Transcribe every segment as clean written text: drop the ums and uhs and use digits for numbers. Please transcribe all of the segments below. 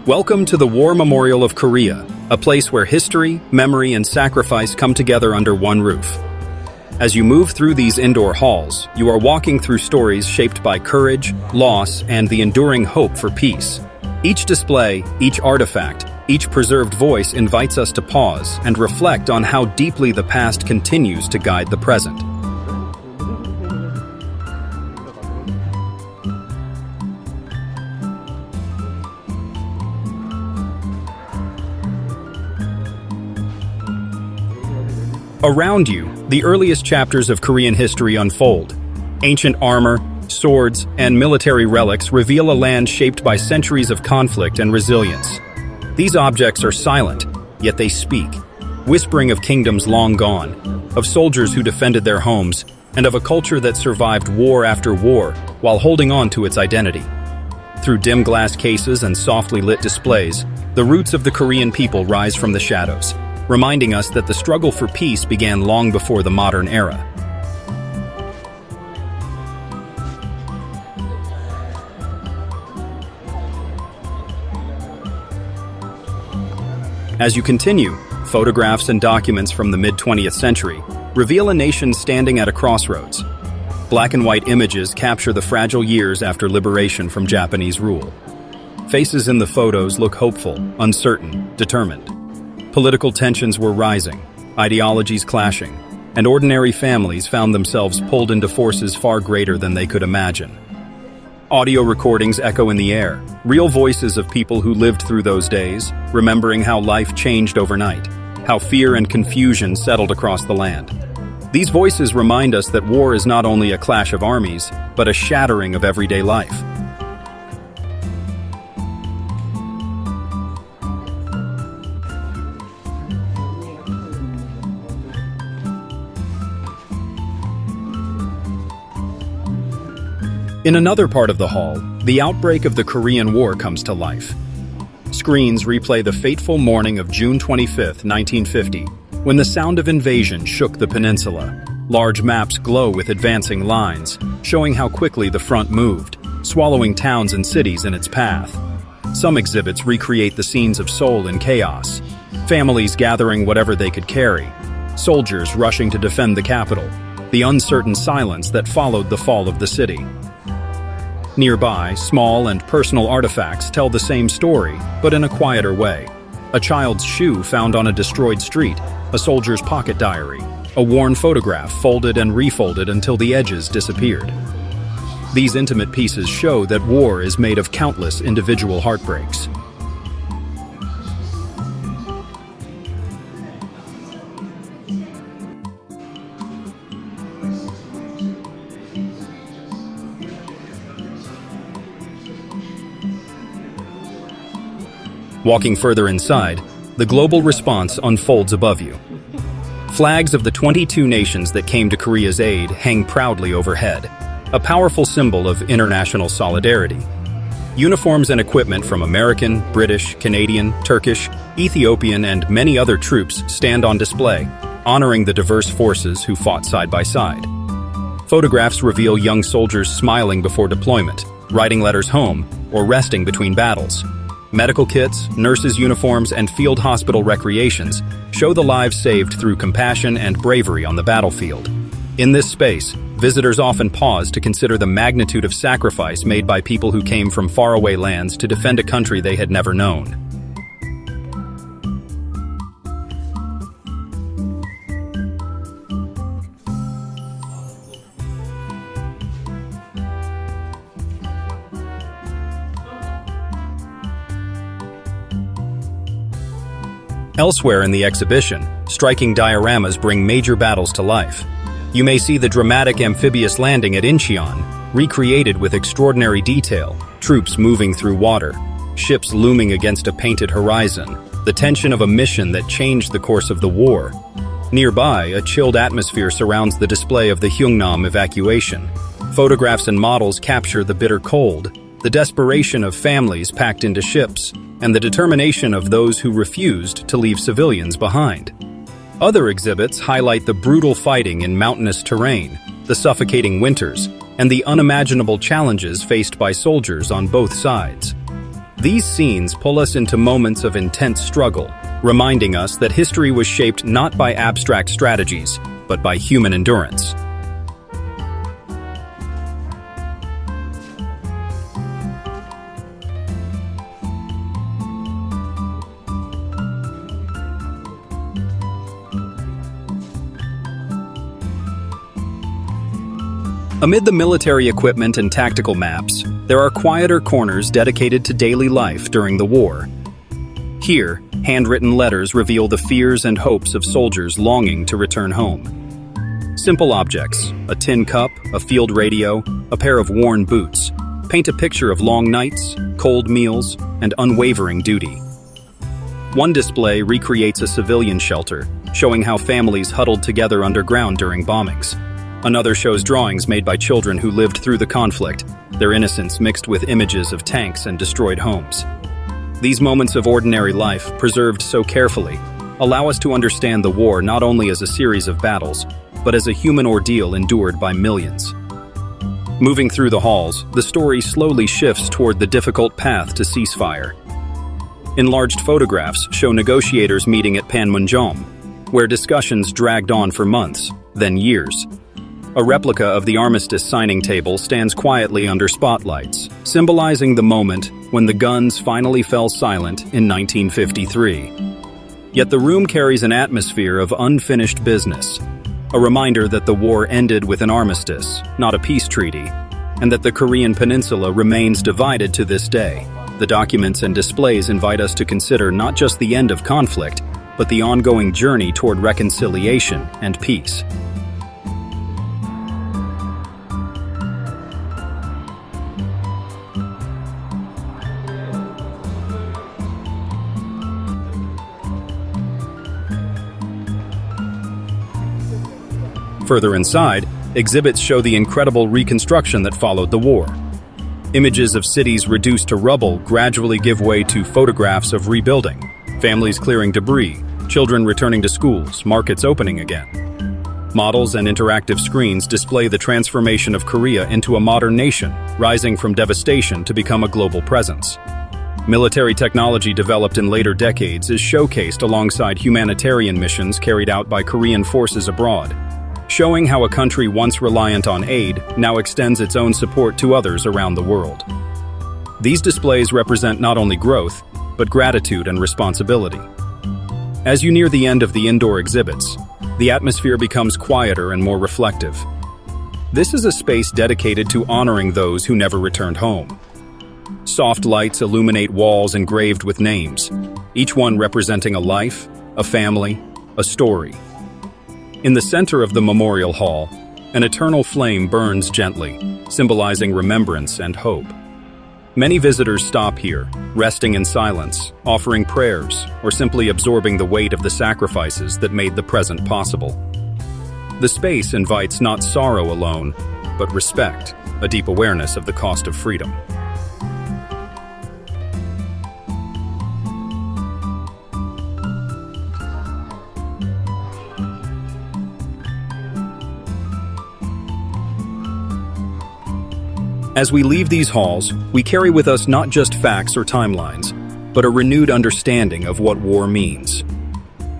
Welcome to the War Memorial of Korea, a place where history, memory, and sacrifice come together under one roof. As you move through these indoor halls, you are walking through stories shaped by courage, loss, and the enduring hope for peace. Each display, each artifact, each preserved voice invites us to pause and reflect on how deeply the past continues to guide the present. Around you, the earliest chapters of Korean history unfold. Ancient armor, swords, and military relics reveal a land shaped by centuries of conflict and resilience. These objects are silent, yet they speak, whispering of kingdoms long gone, of soldiers who defended their homes, and of a culture that survived war after war while holding on to its identity. Through dim glass cases and softly lit displays, the roots of the Korean people rise from the shadows, reminding us that the struggle for peace began long before the modern era. As you continue, photographs and documents from the mid-20th century reveal a nation standing at a crossroads. Black and white images capture the fragile years after liberation from Japanese rule. Faces in the photos look hopeful, uncertain, determined. Political tensions were rising, ideologies clashing, and ordinary families found themselves pulled into forces far greater than they could imagine. Audio recordings echo in the air, real voices of people who lived through those days, remembering how life changed overnight, how fear and confusion settled across the land. These voices remind us that war is not only a clash of armies, but a shattering of everyday life. In another part of the hall, the outbreak of the Korean War comes to life. Screens replay the fateful morning of June 25, 1950, when the sound of invasion shook the peninsula. Large maps glow with advancing lines, showing how quickly the front moved, swallowing towns and cities in its path. Some exhibits recreate the scenes of Seoul in chaos, families gathering whatever they could carry, soldiers rushing to defend the capital, the uncertain silence that followed the fall of the city. Nearby, small and personal artifacts tell the same story, but in a quieter way. A child's shoe found on a destroyed street, a soldier's pocket diary, a worn photograph folded and refolded until the edges disappeared. These intimate pieces show that war is made of countless individual heartbreaks. Walking further inside, the global response unfolds above you. Flags of the 22 nations that came to Korea's aid hang proudly overhead, a powerful symbol of international solidarity. Uniforms and equipment from American, British, Canadian, Turkish, Ethiopian, and many other troops stand on display, honoring the diverse forces who fought side by side. Photographs reveal young soldiers smiling before deployment, writing letters home, or resting between battles. Medical kits, nurses' uniforms, and field hospital recreations show the lives saved through compassion and bravery on the battlefield. In this space, visitors often pause to consider the magnitude of sacrifice made by people who came from faraway lands to defend a country they had never known. Elsewhere in the exhibition, striking dioramas bring major battles to life. You may see the dramatic amphibious landing at Incheon, recreated with extraordinary detail, troops moving through water, ships looming against a painted horizon, the tension of a mission that changed the course of the war. Nearby, a chilled atmosphere surrounds the display of the Hyungnam evacuation. Photographs and models capture the bitter cold, the desperation of families packed into ships, and the determination of those who refused to leave civilians behind. Other exhibits highlight the brutal fighting in mountainous terrain, the suffocating winters, and the unimaginable challenges faced by soldiers on both sides. These scenes pull us into moments of intense struggle, reminding us that history was shaped not by abstract strategies, but by human endurance. Amid the military equipment and tactical maps, there are quieter corners dedicated to daily life during the war. Here, handwritten letters reveal the fears and hopes of soldiers longing to return home. Simple objects, a tin cup, a field radio, a pair of worn boots, paint a picture of long nights, cold meals, and unwavering duty. One display recreates a civilian shelter, showing how families huddled together underground during bombings. Another shows drawings made by children who lived through the conflict, their innocence mixed with images of tanks and destroyed homes. These moments of ordinary life, preserved so carefully, allow us to understand the war not only as a series of battles, but as a human ordeal endured by millions. Moving through the halls, the story slowly shifts toward the difficult path to ceasefire. Enlarged photographs show negotiators meeting at Panmunjom, where discussions dragged on for months, then years. A replica of the armistice signing table stands quietly under spotlights, symbolizing the moment when the guns finally fell silent in 1953. Yet the room carries an atmosphere of unfinished business, a reminder that the war ended with an armistice, not a peace treaty, and that the Korean peninsula remains divided to this day. The documents and displays invite us to consider not just the end of conflict, but the ongoing journey toward reconciliation and peace. Further inside, exhibits show the incredible reconstruction that followed the war. Images of cities reduced to rubble gradually give way to photographs of rebuilding, families clearing debris, children returning to schools, markets opening again. Models and interactive screens display the transformation of Korea into a modern nation, rising from devastation to become a global presence. Military technology developed in later decades is showcased alongside humanitarian missions carried out by Korean forces abroad, showing how a country once reliant on aid now extends its own support to others around the world. These displays represent not only growth, but gratitude and responsibility. As you near the end of the indoor exhibits, the atmosphere becomes quieter and more reflective. This is a space dedicated to honoring those who never returned home. Soft lights illuminate walls engraved with names, each one representing a life, a family, a story. In the center of the memorial hall, an eternal flame burns gently, symbolizing remembrance and hope. Many visitors stop here, resting in silence, offering prayers, or simply absorbing the weight of the sacrifices that made the present possible. The space invites not sorrow alone, but respect, a deep awareness of the cost of freedom. As we leave these halls, we carry with us not just facts or timelines, but a renewed understanding of what war means.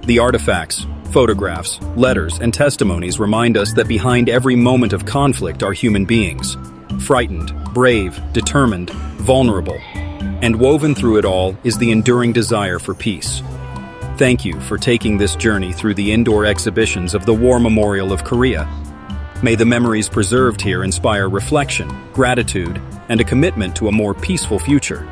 The artifacts, photographs, letters, and testimonies remind us that behind every moment of conflict are human beings, frightened, brave, determined, vulnerable, and woven through it all is the enduring desire for peace. Thank you for taking this journey through the indoor exhibitions of the War Memorial of Korea. May the memories preserved here inspire reflection, gratitude, and a commitment to a more peaceful future.